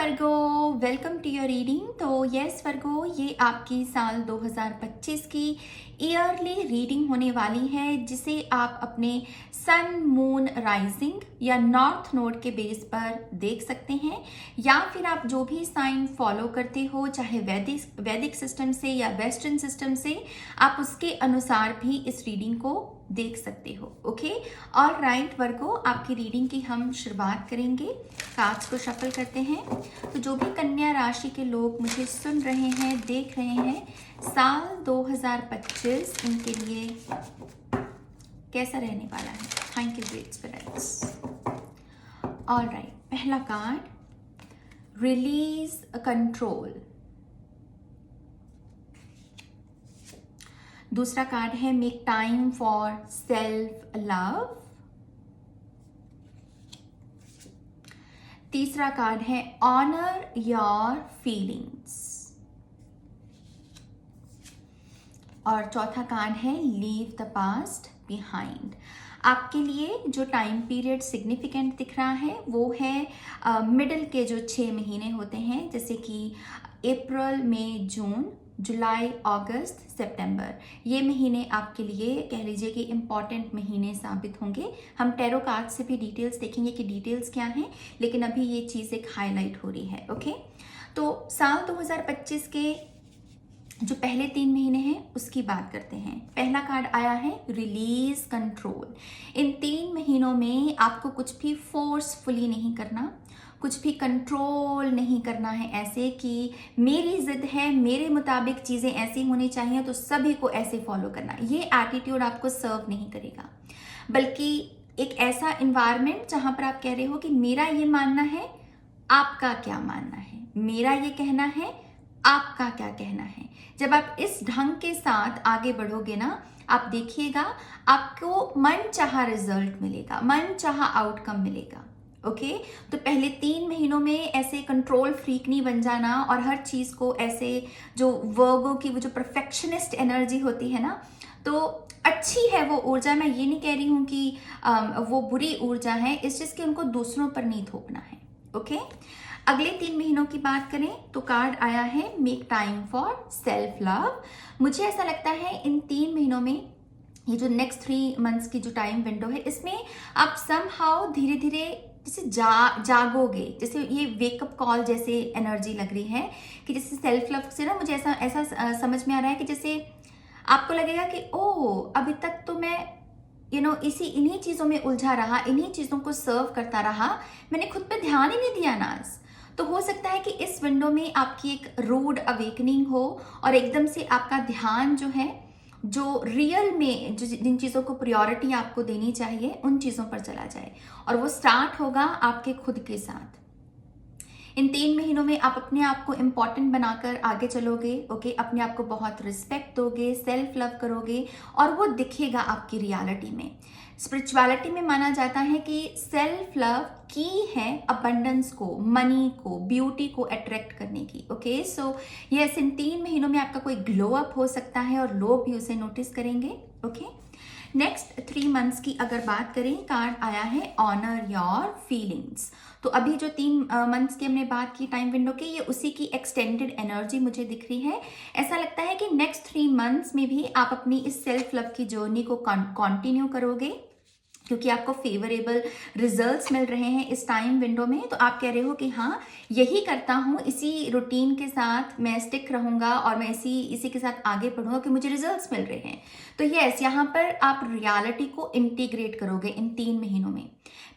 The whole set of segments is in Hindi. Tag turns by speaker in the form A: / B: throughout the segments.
A: Virgo, welcome to your reading. तो यस वर्गो, ये आपकी साल 2025 की ईयरली रीडिंग होने वाली है, जिसे आप अपने सन मून राइजिंग या नॉर्थ नोड के बेस पर देख सकते हैं, या फिर आप जो भी साइन फॉलो करते हो, चाहे वैदिक सिस्टम से या वेस्टर्न सिस्टम से, आप उसके अनुसार भी इस रीडिंग को देख सकते हो। ओके, और राइट वर्गो, आपकी रीडिंग की हम शुरुआत करेंगे। कार्ड्स को शफल करते हैं। तो जो भी कन्या राशि के लोग मुझे सुन रहे हैं, देख रहे हैं, साल 2025 इनके लिए कैसा रहने वाला है। Thank you great spirits. Alright, पहला कार्ड रिलीज कंट्रोल। दूसरा कार्ड है make time for self love. तीसरा कार्ड है ऑनर योर फीलिंग्स। और चौथा कार्ड है लीव द पास्ट बिहाइंड। आपके लिए जो टाइम पीरियड सिग्निफिकेंट दिख रहा है वो है मिडिल के जो 6 महीने होते हैं, जैसे कि अप्रैल, मई, जून, जुलाई, अगस्त, सितंबर। ये महीने आपके लिए कह लीजिए कि इम्पॉर्टेंट महीने साबित होंगे। हम टैरो कार्ड से भी डिटेल्स देखेंगे कि डिटेल्स क्या हैं, लेकिन अभी ये चीज़ एक हाईलाइट हो रही है। ओके, तो साल 2025 के जो पहले 3 महीने हैं उसकी बात करते हैं। पहला कार्ड आया है रिलीज कंट्रोल। इन 3 महीनों में आपको कुछ भी फोर्सफुली नहीं करना, कुछ भी कंट्रोल नहीं करना है, ऐसे कि मेरी जिद है, मेरे मुताबिक चीज़ें ऐसी होनी चाहिए तो सभी को ऐसे फॉलो करना। ये एटीट्यूड आपको सर्व नहीं करेगा, बल्कि एक ऐसा इन्वायरमेंट जहां पर आप कह रहे हो कि मेरा ये मानना है, आपका क्या मानना है, मेरा ये कहना है, आपका क्या कहना है। जब आप इस ढंग के साथ आगे बढ़ोगे ना, आप देखिएगा आपको मन चाहा रिजल्ट मिलेगा, मन चाहा आउटकम मिलेगा। ओके, तो पहले 3 महीनों में ऐसे कंट्रोल फ्रीक नहीं बन जाना, और हर चीज को ऐसे, जो वर्गो की वो जो परफेक्शनिस्ट एनर्जी होती है ना, तो अच्छी है वो ऊर्जा। मैं ये नहीं कह रही हूं कि वो बुरी ऊर्जा है, इस चीज के उनको दूसरों पर नहीं थोपना है। ओके, अगले 3 महीनों की बात करें तो कार्ड आया है make time for self love. मुझे ऐसा लगता है इन 3 महीनों में, ये जो नेक्स्ट 3 मंथ्स की जो टाइम विंडो है, इसमें आप समहाउ धीरे धीरे जैसे जागोगे, जैसे ये वेकअप कॉल जैसे एनर्जी लग रही है कि जैसे सेल्फ लव से ना मुझे ऐसा समझ में आ रहा है कि जैसे आपको लगेगा कि ओह, अभी तक तो मैं इन्हीं चीज़ों में उलझा रहा, इन्हीं चीज़ों को सर्व करता रहा, मैंने खुद पे ध्यान ही नहीं दिया नाज। तो हो सकता है कि इस विंडो में आपकी एक रूड अवेकनिंग हो, और एकदम से आपका ध्यान जो है, जो रियल में जिन चीज़ों को प्रायोरिटी आपको देनी चाहिए, उन चीज़ों पर चला जाए, और वो स्टार्ट होगा आपके खुद के साथ। इन 3 महीनों में आप अपने आप को इम्पॉर्टेंट बनाकर आगे चलोगे। ओके, अपने आप को बहुत रिस्पेक्ट दोगे, सेल्फ लव करोगे, और वो दिखेगा आपकी रियलिटी में। स्पिरिचुअलिटी में माना जाता है कि सेल्फ लव की है अबंडेंस को, मनी को, ब्यूटी को अट्रैक्ट करने की। ओके, सो यस, इन 3 महीनों में आपका कोई ग्लो अप हो सकता है और लोग भी उसे नोटिस करेंगे। ओके, नेक्स्ट 3 मंथ्स की अगर बात करें, कार्ड आया है ऑनर योर फीलिंग्स। तो अभी जो 3 मंथ्स की हमने बात की टाइम विंडो की, ये उसी की एक्सटेंडेड एनर्जी मुझे दिख रही है। ऐसा लगता है कि नेक्स्ट 3 मंथ्स में भी आप अपनी इस सेल्फ लव की जर्नी को कंटिन्यू करोगे, क्योंकि आपको फेवरेबल रिजल्ट्स मिल रहे हैं इस टाइम विंडो में। तो आप कह रहे हो कि हाँ, यही करता हूँ, इसी रूटीन के साथ मैं स्टिक रहूंगा, और मैं इसी के साथ आगे बढ़ूंगा कि मुझे रिजल्ट्स मिल रहे हैं। तो यस, यहाँ पर आप रियलिटी को इंटीग्रेट करोगे इन 3 महीनों में।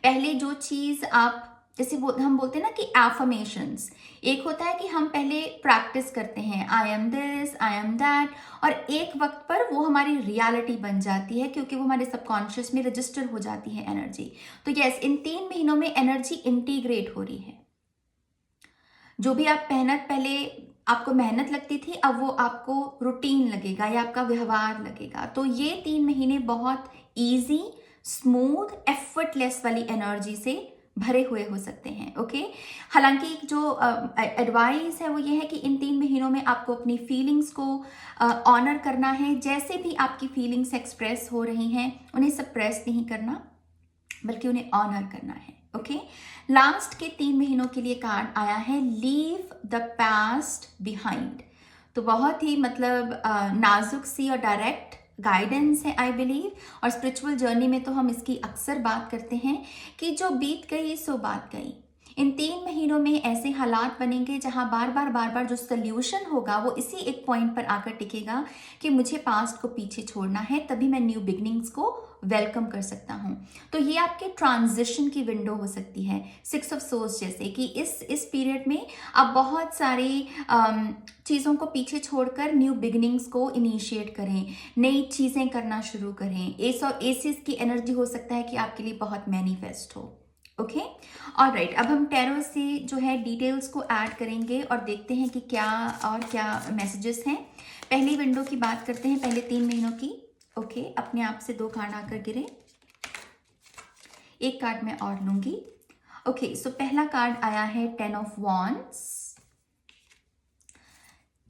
A: पहले जो चीज़ आप, जैसे हम बोलते हैं ना कि एफर्मेशंस, एक होता है कि हम पहले प्रैक्टिस करते हैं, I am this, I am that, और एक वक्त पर वो हमारी रियलिटी बन जाती है, क्योंकि वो हमारे सबकॉन्शियस में रजिस्टर हो जाती है एनर्जी। तो यस, इन 3 महीनों में एनर्जी इंटीग्रेट हो रही है। जो भी आप पहले आपको मेहनत लगती थी, अब वो आपको रूटीन लगेगा या आपका व्यवहार लगेगा। तो ये 3 महीने बहुत ईजी, स्मूथ, एफर्टलेस वाली एनर्जी से भरे हुए हो सकते हैं। ओके, हालांकि जो एडवाइस है वो ये है कि इन 3 महीनों में आपको अपनी फीलिंग्स को ऑनर करना है। जैसे भी आपकी फीलिंग्स एक्सप्रेस हो रही हैं, उन्हें सप्रेस नहीं करना, बल्कि उन्हें ऑनर करना है। ओके। लास्ट के 3 महीनों के लिए कार्ड आया है लीव द पास्ट बिहाइंड। तो बहुत ही मतलब नाजुक सी और डायरेक्ट गाइडेंस है आई बिलीव। और स्पिरिचुअल जर्नी में तो हम इसकी अक्सर बात करते हैं कि जो बीत गई सो बात गई। इन 3 महीनों में ऐसे हालात बनेंगे जहां बार बार जो सोल्यूशन होगा वो इसी एक पॉइंट पर आकर टिकेगा कि मुझे पास्ट को पीछे छोड़ना है, तभी मैं न्यू बिगनिंग्स को वेलकम कर सकता हूं। तो ये आपके ट्रांजिशन की विंडो हो सकती है, 6 ऑफ सोर्स जैसे कि इस पीरियड में आप बहुत सारी चीज़ों को पीछे छोड़कर न्यू बिगनिंग्स को इनिशिएट करें, नई चीज़ें करना शुरू करें। एसिस की एनर्जी हो सकता है कि आपके लिए बहुत मैनिफेस्ट हो। ओके, ऑलराइट, अब हम टैरो से जो है डिटेल्स को ऐड करेंगे और देखते हैं कि क्या मैसेजेस हैं। पहली विंडो की बात करते हैं, पहले 3 महीनों की। ओके, अपने आप से 2 कार्ड आकर गिरे, एक कार्ड मैं और लूंगी। ओके, सो पहला कार्ड आया है 10 of wands,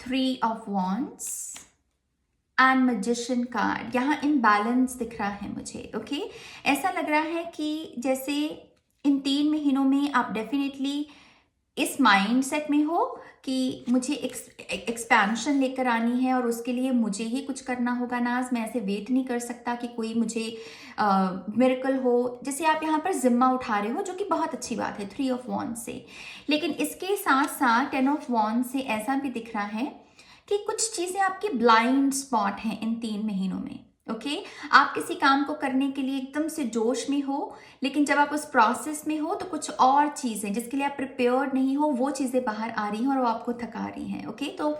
A: 3 of wands and magician card. यहाँ इम्बैलेंस दिख रहा है मुझे। ओके, ऐसा लग रहा है कि जैसे इन 3 महीनों में आप डेफिनेटली इस माइंड सेट में हो कि मुझे एक्सपेंशन लेकर आनी है और उसके लिए मुझे ही कुछ करना होगा। नाज, मैं ऐसे वेट नहीं कर सकता कि कोई मुझे मिरेकल हो। जैसे आप यहाँ पर जिम्मा उठा रहे हो, जो कि बहुत अच्छी बात है 3 ऑफ वॉन्ड्स से। लेकिन इसके साथ साथ 10 ऑफ वॉन्ड्स से ऐसा भी दिख रहा है कि कुछ चीज़ें आपकी ब्लाइंड स्पॉट हैं इन 3 महीनों में। ओके, आप किसी काम को करने के लिए एकदम से जोश में हो, लेकिन जब आप उस प्रोसेस में हो तो कुछ और चीज़ें जिसके लिए आप प्रिपेयर्ड नहीं हो वो चीज़ें बाहर आ रही हैं और वो आपको थका रही हैं। ओके, तो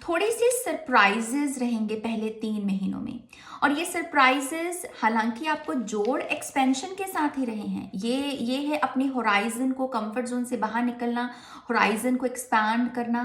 A: थोड़ी सी सरप्राइजेस रहेंगे पहले 3 महीनों में। और ये सरप्राइजेस हालांकि आपको जोड़ एक्सपेंशन के साथ ही रहे हैं। ये है अपने होराइजन को, कंफर्ट जोन से बाहर निकलना, होराइजन को एक्सपैंड करना,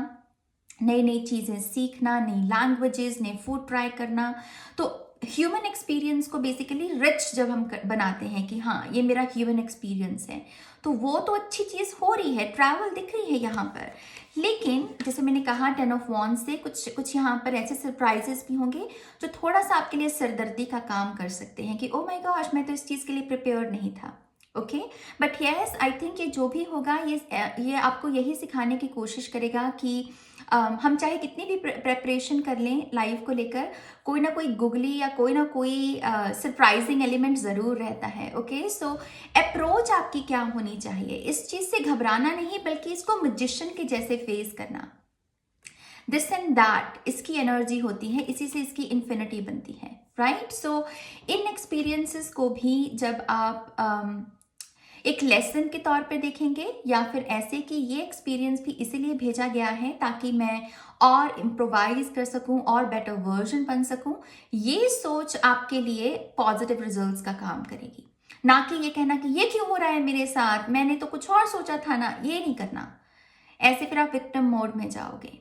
A: नई नई चीज़ें सीखना, नई लैंग्वेजेस, नए फूड ट्राई करना। तो ह्यूमन एक्सपीरियंस को बेसिकली रिच जब हम बनाते हैं कि हाँ ये मेरा ह्यूमन एक्सपीरियंस है, तो वो तो अच्छी चीज़ हो रही है, ट्रैवल दिख रही है यहाँ पर। लेकिन जैसे मैंने कहा 10 ऑफ वॉन्ड्स से कुछ यहाँ पर ऐसे सरप्राइजेस भी होंगे जो थोड़ा सा आपके लिए सरदर्दी का काम कर सकते हैं कि ओ माय गॉश, मैं तो इस चीज़ के लिए प्रिपेयर्ड नहीं था। Okay, but yes, I think ये जो भी होगा ये आपको यही सिखाने की कोशिश करेगा कि हम चाहे कितनी भी प्रेपरेशन कर लें लाइफ को लेकर, कोई ना कोई गुगली या कोई ना कोई सरप्राइजिंग एलिमेंट ज़रूर रहता है। ओके, सो अप्रोच आपकी क्या होनी चाहिए, इस चीज़ से घबराना नहीं बल्कि इसको मैजिशियन के जैसे फेस करना। दिस एंड दैट इसकी एनर्जी होती है, इसी से इसकी इन्फिनिटी बनती है, राइट। सो इन एक्सपीरियंसेस को भी जब आप एक लेसन के तौर पे देखेंगे या फिर ऐसे कि ये एक्सपीरियंस भी इसीलिए भेजा गया है ताकि मैं और इम्प्रोवाइज कर सकूं और बेटर वर्जन बन सकूं, ये सोच आपके लिए पॉजिटिव रिजल्ट्स का काम करेगी। ना कि ये कहना कि ये क्यों हो रहा है मेरे साथ, मैंने तो कुछ और सोचा था ना, ये नहीं करना। ऐसे फिर आप विक्टिम मोड में जाओगे।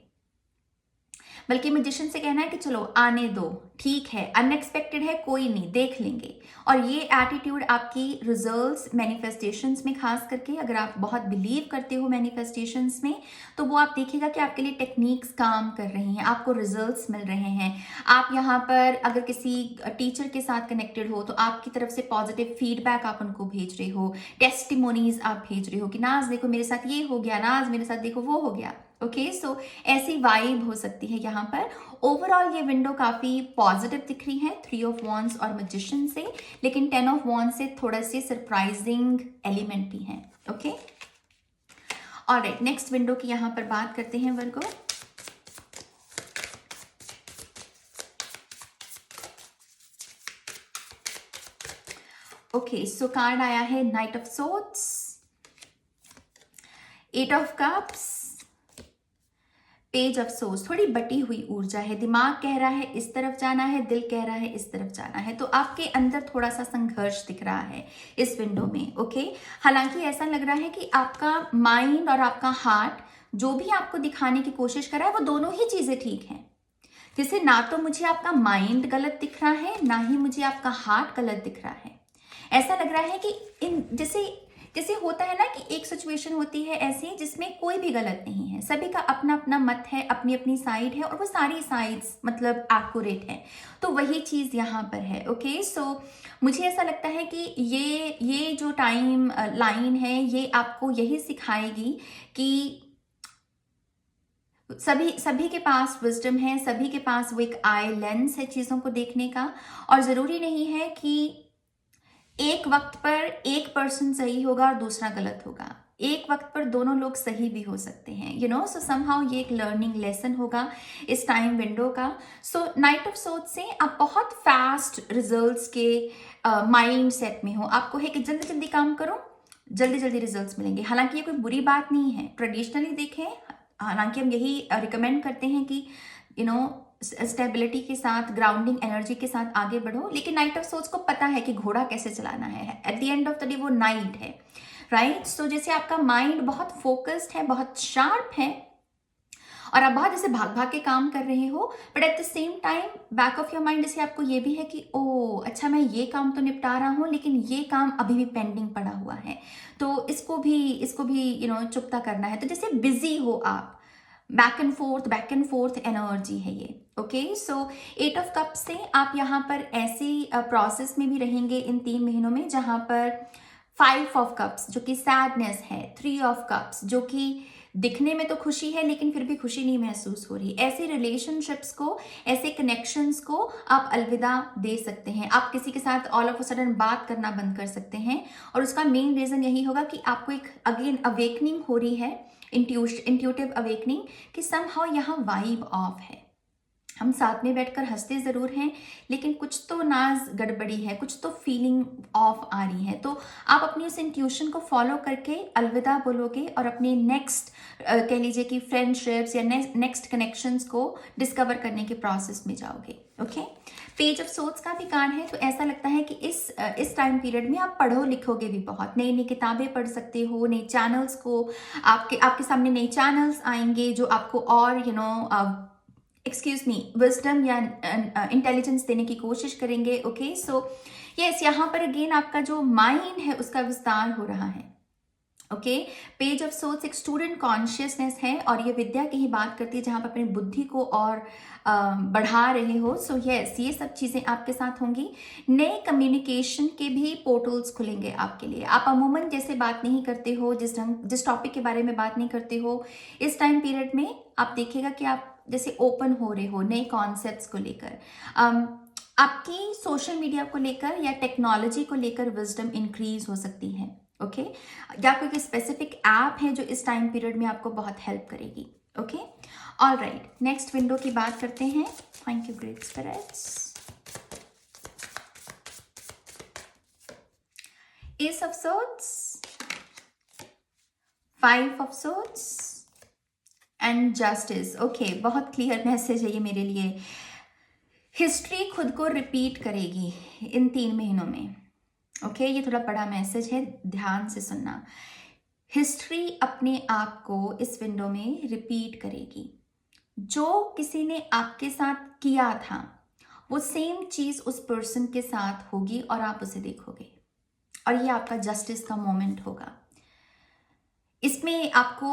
A: बल्कि मैजिशियन से कहना है कि चलो आने दो, ठीक है, अनएक्सपेक्टेड है, कोई नहीं, देख लेंगे। और ये एटीट्यूड आपकी रिजल्ट्स मैनिफेस्टेशंस में, खास करके अगर आप बहुत बिलीव करते हो मैनिफेस्टेशंस में, तो वो आप देखिएगा कि आपके लिए टेक्निक्स काम कर रही हैं, आपको रिजल्ट्स मिल रहे हैं। आप यहाँ पर अगर किसी टीचर के साथ कनेक्टेड हो तो आपकी तरफ से पॉजिटिव फीडबैक आप उनको भेज रहे हो, टेस्टिमोनीज आप भेज रहे हो कि नाज देखो मेरे साथ ये हो गया, नाज मेरे साथ देखो वो हो गया। ओके, सो ऐसी वाइब हो सकती है यहाँ पर। ओवरऑल ये विंडो काफ़ी पॉजिटिव दिख रही है 3 ऑफ वॉन्ड्स और मैजिशियन से, लेकिन 10 ऑफ वॉन्ड्स से थोड़ा से सरप्राइजिंग एलिमेंट भी हैं। ओके, ऑलराइट, नेक्स्ट विंडो की यहाँ पर बात करते हैं वर्गो। ओके, सो कार्ड आया है night of swords, 8 of cups, page of source. थोड़ी बटी हुई ऊर्जा है, दिमाग कह रहा है इस तरफ जाना है, दिल कह रहा है इस तरफ जाना है, तो आपके अंदर थोड़ा सा संघर्ष दिख रहा है इस विंडो में। ओके, हालांकि ऐसा लग रहा है कि आपका माइंड और आपका हार्ट जो भी आपको दिखाने की कोशिश कर रहा है वो दोनों ही चीजें ठीक हैं। जैसे ना तो मुझे आपका माइंड गलत दिख रहा है, ना ही मुझे आपका हार्ट गलत दिख रहा है। ऐसा लग रहा है कि इन जैसे जैसे होता है ना कि एक सिचुएशन होती है ऐसी जिसमें कोई भी गलत नहीं है, सभी का अपना अपना मत है, अपनी अपनी साइड है और वो सारी साइड्स मतलब एक्यूरेट है। तो वही चीज़ यहाँ पर है। ओके, सो मुझे ऐसा लगता है कि ये जो टाइम लाइन है ये आपको यही सिखाएगी कि सभी के पास विजडम है, सभी के पास वो एक आई लेंस है चीज़ों को देखने का, और ज़रूरी नहीं है कि एक वक्त पर एक पर्सन सही होगा और दूसरा गलत होगा, एक वक्त पर दोनों लोग सही भी हो सकते हैं, यू नो। सो समहाउ ये एक लर्निंग लेसन होगा इस टाइम विंडो का। सो नाइट ऑफ सोर्ड्स से आप बहुत फास्ट रिजल्ट्स के माइंड सेट में हो, आपको है कि जल्दी जल्दी काम करो, जल्दी जल्दी रिजल्ट्स मिलेंगे। हालांकि ये कोई बुरी बात नहीं है, ट्रेडिशनली देखें, हालांकि हम यही रिकमेंड करते हैं कि यू नो स्टेबिलिटी के साथ, ग्राउंडिंग एनर्जी के साथ आगे बढ़ो, लेकिन नाइट ऑफ सोर्ड्स को पता है कि घोड़ा कैसे चलाना है। At the end of the day वो नाइट है, राइट। सो जैसे आपका माइंड बहुत फोकस्ड है, बहुत शार्प है, और आप बहुत जैसे भाग भाग के काम कर रहे हो, but at the same time back of your mind जैसे आपको ये भी है कि ओ अच्छा, मैं ये काम तो निपटा रहा हूँ लेकिन ये काम अभी भी पेंडिंग पड़ा हुआ है, तो इसको भी यू नो चुकता करना है। तो जैसे बिजी हो आप, बैक एंड फोर्थ एनर्जी है ये। ओके, सो 8 ऑफ कप से आप यहाँ पर ऐसी प्रोसेस में भी रहेंगे इन 3 महीनों में, जहाँ पर 5 ऑफ कप्स जो कि सैडनेस है, 3 ऑफ कप्स जो कि दिखने में तो खुशी है लेकिन फिर भी खुशी नहीं महसूस हो रही, ऐसे रिलेशनशिप्स को, ऐसे कनेक्शंस को आप अलविदा दे सकते हैं। आप किसी के साथ ऑल ऑफ अ सडन बात करना बंद कर सकते हैं, और उसका मेन रीजन यही होगा कि आपको एक अगेन अवेकनिंग हो रही है, इंट्यूटिव अवेकनिंग, कि समहाउ यहाँ वाइब ऑफ है। हम साथ में बैठकर हंसते ज़रूर हैं लेकिन कुछ तो नाज गड़बड़ी है, कुछ तो फीलिंग ऑफ आ रही है। तो आप अपनी उस इंट्यूशन को फॉलो करके अलविदा बोलोगे और अपने नेक्स्ट कह लीजिए कि फ्रेंडशिप्स या नेक्स्ट कनेक्शंस को डिस्कवर करने के प्रोसेस में जाओगे। ओके, पेज ऑफ सोर्ड्स का भी कार्ड है, तो ऐसा लगता है कि इस टाइम पीरियड में आप पढ़ो लिखोगे भी बहुत, नई नई किताबें पढ़ सकते हो, नई चैनल्स को आपके सामने नए चैनल्स आएंगे जो आपको और यू नो विजडम या इंटेलिजेंस देने की कोशिश करेंगे। ओके, सो यस, यहाँ पर अगेन आपका जो माइंड है उसका विस्तार हो रहा है। ओके, पेज ऑफ सोर्ड्स एक स्टूडेंट कॉन्शियसनेस है, और ये विद्या की ही बात करती है जहाँ पर अपनी बुद्धि को और बढ़ा रहे हो। सो यस, ये सब चीज़ें आपके साथ होंगी। नए कम्युनिकेशन के भी पोर्टल्स खुलेंगे आपके लिए। आप अमूमन जैसे बात नहीं करते हो, जिस टॉपिक के बारे में बात नहीं करते हो, इस टाइम पीरियड में आप देखिएगा कि आप जैसे ओपन हो रहे हो नए कॉन्सेप्ट्स को लेकर। आपकी सोशल मीडिया को लेकर या टेक्नोलॉजी को लेकर विजडम इंक्रीज हो सकती है। ओके, या कोई स्पेसिफिक ऐप है जो इस टाइम पीरियड में आपको बहुत हेल्प करेगी। ओके, ऑलराइट, नेक्स्ट विंडो की बात करते हैं। Thank you great spirits. Ace of swords, 5 of swords and justice. Okay, बहुत क्लियर मैसेज है ये मेरे लिए। हिस्ट्री खुद को रिपीट करेगी इन 3 महीनों में। ओके, ये थोड़ा बड़ा मैसेज है, ध्यान से सुनना। हिस्ट्री अपने आप को इस विंडो में रिपीट करेगी। जो किसी ने आपके साथ किया था वो सेम चीज उस पर्सन के साथ होगी और आप उसे देखोगे, और ये आपका जस्टिस का मोमेंट होगा। इसमें आपको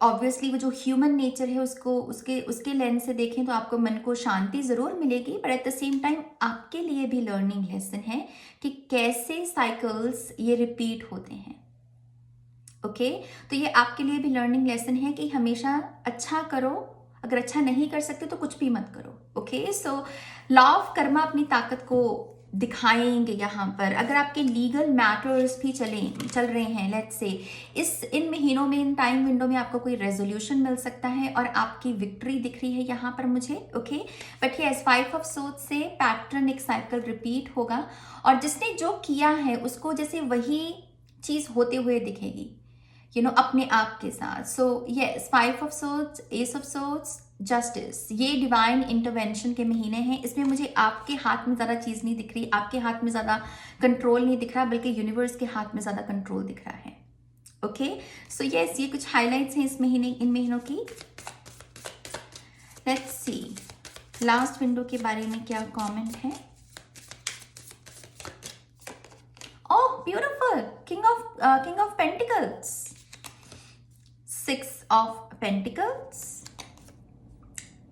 A: ऑब्वियसली वो जो ह्यूमन नेचर है उसको उसके लेंस से देखें तो आपको मन को शांति ज़रूर मिलेगी, but at the same time आपके लिए भी लर्निंग लेसन है कि कैसे साइकिल्स ये रिपीट होते हैं। ओके, तो ये आपके लिए भी लर्निंग लेसन है कि हमेशा अच्छा करो, अगर अच्छा नहीं कर सकते तो कुछ भी मत करो। Okay, so law of Karma अपनी ताकत को दिखाएंगे यहाँ पर। अगर आपके लीगल मैटर्स भी चल रहे हैं, लेट्स से इन महीनों में, इन टाइम विंडो में आपको कोई रेजोल्यूशन मिल सकता है और आपकी विक्ट्री दिख रही है यहाँ पर मुझे। Okay, but yes, 5 of swords से पैटर्न, एक साइकिल रिपीट होगा, और जिसने जो किया है उसको जैसे वही चीज होते हुए दिखेगी, यू नो, अपने आप के साथ। So yes, 5 of swords, S of swords, justice, ये डिवाइन इंटरवेंशन के महीने हैं। इसमें मुझे आपके हाथ में ज़्यादा चीज़ नहीं दिख रही, आपके हाथ में ज़्यादा कंट्रोल नहीं दिख रहा, बल्कि यूनिवर्स के हाथ में ज़्यादा कंट्रोल दिख रहा है। ओके, सो यस, ये कुछ हाइलाइट्स हैं इन महीनों की। लेट्स सी लास्ट विंडो के बारे में क्या कमेंट है। Oh beautiful, king of pentacles, 6 of pentacles,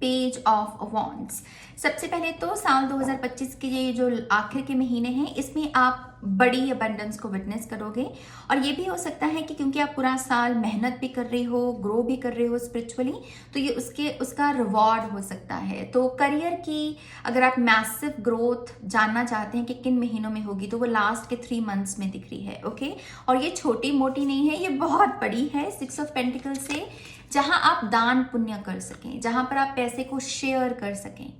A: page of wands. सबसे पहले तो साल 2025 के ये जो आखिर के महीने हैं इसमें आप बड़ी अबंडेंस को विटनेस करोगे, और ये भी हो सकता है कि क्योंकि आप पूरा साल मेहनत भी कर रहे हो, ग्रो भी कर रहे हो स्पिरिचुअली, तो ये उसका रिवॉर्ड हो सकता है। तो करियर की अगर आप मैसिव ग्रोथ जानना चाहते हैं कि किन महीनों में होगी, तो वो लास्ट के 3 मंथ्स में दिख रही है। ओके, और ये छोटी मोटी नहीं है, ये बहुत बड़ी है। 6 ऑफ पेंटिकल से जहां आप दान पुण्य कर सकें, जहां पर आप पैसे को शेयर कर सकें।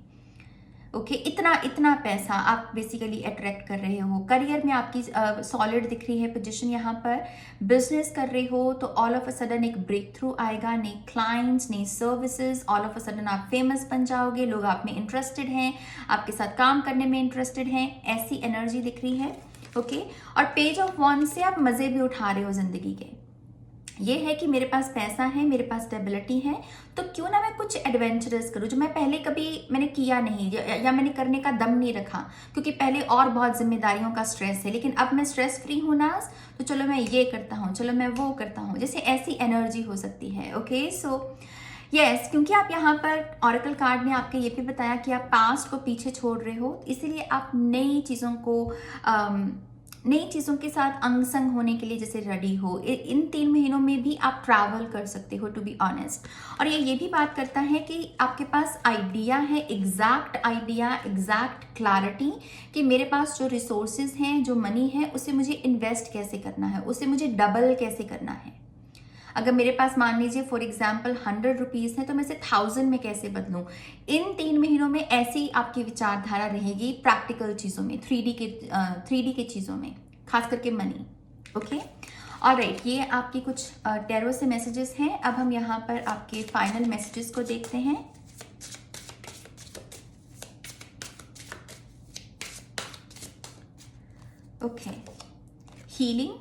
A: ओके, इतना पैसा आप बेसिकली अट्रैक्ट कर रहे हो। करियर में आपकी सॉलिड दिख रही है पोजीशन यहाँ पर। बिजनेस कर रहे हो तो ऑल ऑफ अ सडन एक ब्रेक थ्रू आएगा, नए क्लाइंट्स, नई services, all of a sudden आप फेमस बन जाओगे, लोग आप में इंटरेस्टेड हैं, आपके साथ काम करने में इंटरेस्टेड हैं, ऐसी एनर्जी दिख रही है। ओके, और पेज ऑफ वॉन्ड से आप मजे भी उठा रहे हो जिंदगी के। ये है कि मेरे पास पैसा है, मेरे पास स्टेबिलिटी है, तो क्यों ना मैं कुछ एडवेंचरस करूं जो मैं पहले कभी मैंने किया नहीं, या मैंने करने का दम नहीं रखा, क्योंकि पहले और बहुत जिम्मेदारियों का स्ट्रेस है। लेकिन अब मैं स्ट्रेस फ्री हूं ना, तो चलो मैं ये करता हूँ, चलो मैं वो करता हूँ, जैसे ऐसी एनर्जी हो सकती है। ओके, सो यस, क्योंकि आप यहाँ पर ऑरेकल कार्ड ने आपके ये भी बताया कि आप पास्ट को पीछे छोड़ रहे हो, इसीलिए आप नई चीज़ों के साथ अंग संग होने के लिए जैसे रेडी हो। इन 3 महीनों में भी आप ट्रैवल कर सकते हो, टू बी ऑनेस्ट। और ये भी बात करता है कि आपके पास आइडिया है, एग्जैक्ट आइडिया, एग्जैक्ट क्लैरिटी, कि मेरे पास जो रिसोर्सेज हैं, जो मनी है, उसे मुझे इन्वेस्ट कैसे करना है, उसे मुझे डबल कैसे करना है। अगर मेरे पास मान लीजिए फॉर एग्जाम्पल 100 रुपीज़ है, तो मैं इसे 1000 में कैसे बदलूं। इन 3 महीनों में ऐसी आपकी विचारधारा रहेगी प्रैक्टिकल चीज़ों में, 3D की चीज़ों में, खास करके मनी। ओके, ऑलराइट, ये आपकी कुछ टैरो से मैसेजेस हैं। अब हम यहाँ पर आपके फाइनल मैसेजेस को देखते हैं। ओके, हीलिंग,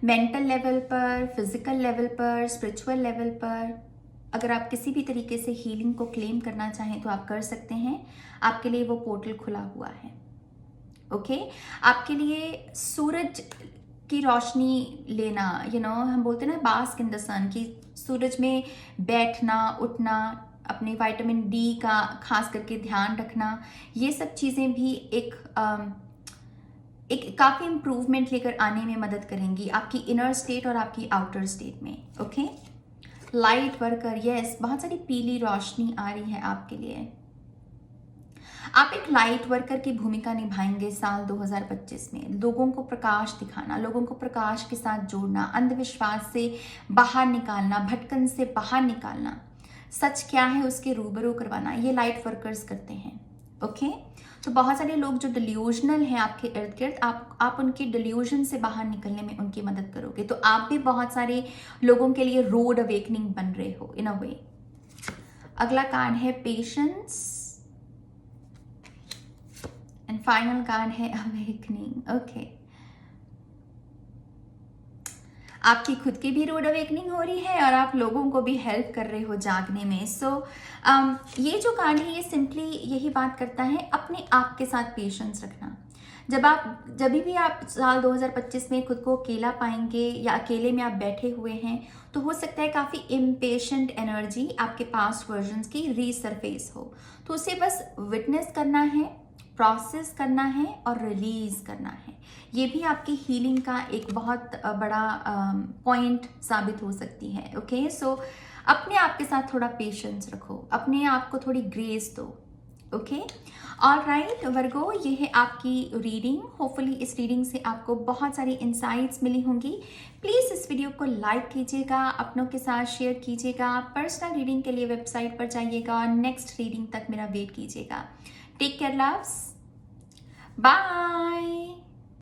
A: मेंटल लेवल पर, फिजिकल लेवल पर, स्पिरिचुअल लेवल पर, अगर आप किसी भी तरीके से हीलिंग को क्लेम करना चाहें तो आप कर सकते हैं। आपके लिए वो पोर्टल खुला हुआ है। ओके, आपके लिए सूरज की रोशनी लेना, हम बोलते हैं ना बास्क इन द सन, कि सूरज में बैठना, उठना, अपने विटामिन डी का खास करके ध्यान रखना, ये सब चीज़ें भी एक काफ़ी इम्प्रूवमेंट लेकर आने में मदद करेंगी आपकी इनर स्टेट और आपकी आउटर स्टेट में। ओके, लाइट वर्कर, यस, बहुत सारी पीली रोशनी आ रही है आपके लिए। आप एक लाइट वर्कर की भूमिका निभाएंगे साल 2025 में। लोगों को प्रकाश दिखाना, लोगों को प्रकाश के साथ जोड़ना, अंधविश्वास से बाहर निकालना, भटकन से बाहर निकालना, सच क्या है उसके रूबरू करवाना, ये लाइट वर्कर्स करते हैं। ओके, तो बहुत सारे लोग जो डिल्यूजनल हैं आपके इर्द गिर्द, आप उनके डिल्यूजन से बाहर निकलने में उनकी मदद करोगे, तो आप भी बहुत सारे लोगों के लिए रोड अवेकनिंग बन रहे हो इन अ वे। अगला कार्ड है पेशेंस, एंड फाइनल कार्ड है अवेकनिंग। ओके, आपकी खुद की भी रोड अवेकनिंग हो रही है और आप लोगों को भी हेल्प कर रहे हो जागने में। सो ये जो कार्ड है ये सिंपली यही बात करता है अपने आप के साथ पेशेंस रखना। जब भी आप साल 2025 में खुद को अकेला पाएंगे या अकेले में आप बैठे हुए हैं, तो हो सकता है काफ़ी इम्पेशेंट एनर्जी आपके पास्ट वर्जन्स की रीसरफेस हो, तो उसे बस विटनेस करना है, प्रोसेस करना है और रिलीज करना है। ये भी आपकी हीलिंग का एक बहुत बड़ा पॉइंट साबित हो सकती है। ओके, सो अपने आप के साथ थोड़ा पेशेंस रखो, अपने आप को थोड़ी ग्रेस दो। ओके, ऑलराइट वर्गो, ये है आपकी रीडिंग। होपफुली इस रीडिंग से आपको बहुत सारी इंसाइट्स मिली होंगी। प्लीज़ इस वीडियो को लाइक कीजिएगा, अपनों के साथ शेयर कीजिएगा, पर्सनल रीडिंग के लिए वेबसाइट पर जाइएगा और नेक्स्ट रीडिंग तक मेरा वेट कीजिएगा। Take care loves, bye.